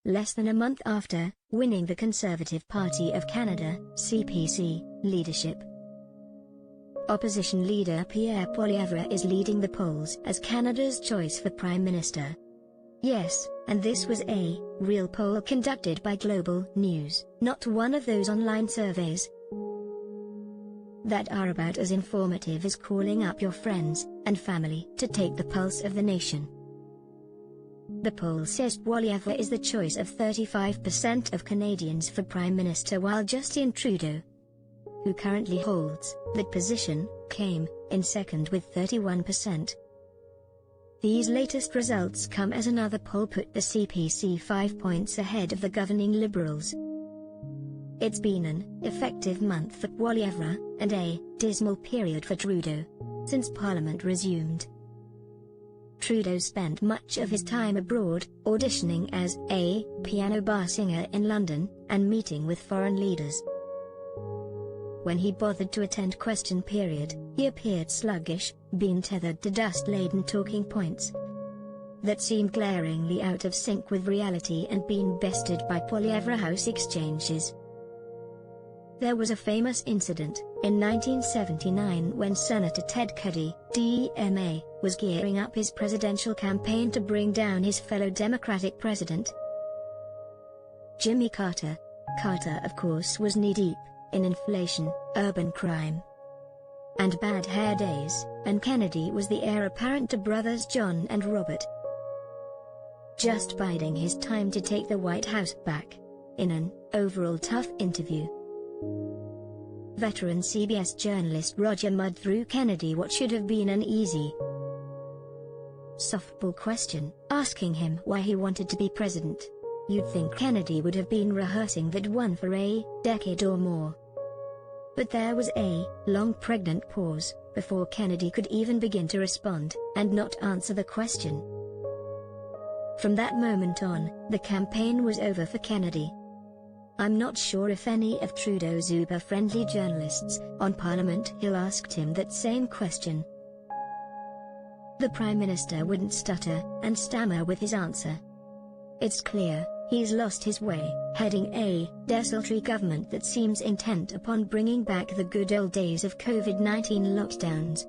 less than a month after winning the Conservative Party of Canada (CPC) leadership. Opposition leader Pierre Poilievre is leading the polls as Canada's choice for Prime Minister. Yes, and this was a real poll conducted by Global News, not one of those online surveys that are about as informative as calling up your friends and family to take the pulse of the nation. The poll says Poilievre is the choice of 35% of Canadians for Prime Minister, while Justin Trudeau, who currently holds that position, came in second with 31%. These latest results come as another poll put the CPC 5 points ahead of the governing Liberals. It's been an effective month for Poilievre, and a dismal period for Trudeau, since Parliament resumed. Trudeau spent much of his time abroad, auditioning as a piano bar singer in London, and meeting with foreign leaders. When he bothered to attend question period, he appeared sluggish, being tethered to dust-laden talking points that seemed glaringly out of sync with reality and being bested by Poilievre House exchanges. There was a famous incident in 1979 when Senator Ted Kennedy, DMA, was gearing up his presidential campaign to bring down his fellow Democratic president, Jimmy Carter. Carter, of course, was knee-deep in inflation, urban crime, and bad hair days, and Kennedy was the heir apparent to brothers John and Robert, just biding his time to take the White House back. In an overall tough interview, veteran CBS journalist Roger Mudd threw Kennedy what should have been an easy softball question, asking him why he wanted to be president. You'd think Kennedy would have been rehearsing that one for a decade or more. But there was a long pregnant pause before Kennedy could even begin to respond, and not answer the question. From that moment on, the campaign was over for Kennedy. I'm not sure if any of Trudeau's uber-friendly journalists on Parliament Hill asked him that same question. The Prime Minister wouldn't stutter and stammer with his answer. It's clear he's lost his way, heading a desultory government that seems intent upon bringing back the good old days of COVID-19 lockdowns,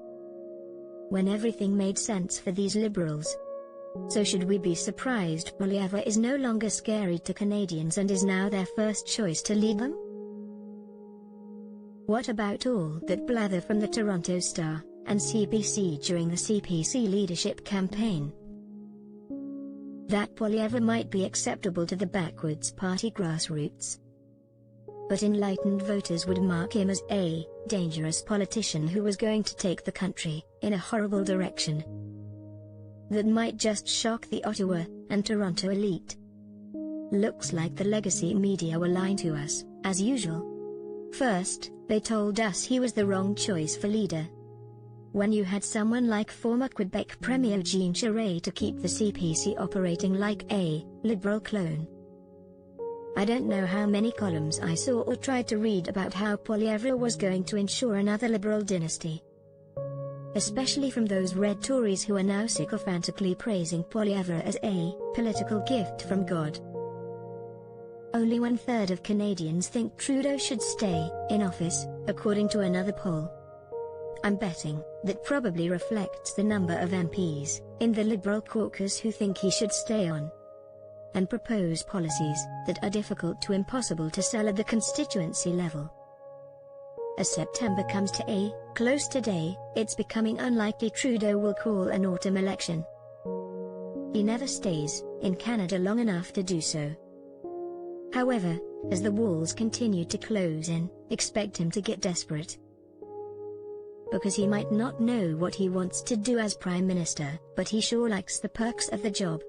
when everything made sense for these Liberals. So should we be surprised Poilievre is no longer scary to Canadians and is now their first choice to lead them? What about all that blather from the Toronto Star and CBC during the CPC leadership campaign? That Poilievre might be acceptable to the backwards party grassroots, but enlightened voters would mark him as a dangerous politician who was going to take the country in a horrible direction that might just shock the Ottawa and Toronto elite. Looks like the legacy media were lying to us, as usual. First, they told us he was the wrong choice for leader, when you had someone like former Quebec Premier Jean Charest to keep the CPC operating like a Liberal clone. I don't know how many columns I saw or tried to read about how Poilievre was going to ensure another Liberal dynasty, especially from those red Tories who are now sycophantically praising Poilievre as a political gift from God. Only 1/3 of Canadians think Trudeau should stay in office, according to another poll. I'm betting that probably reflects the number of MPs in the Liberal caucus who think he should stay on and propose policies that are difficult to impossible to sell at the constituency level. As September comes to a close today, it's becoming unlikely Trudeau will call an autumn election. He never stays in Canada long enough to do so. However, as the walls continue to close in, expect him to get desperate, because he might not know what he wants to do as Prime Minister, but he sure likes the perks of the job.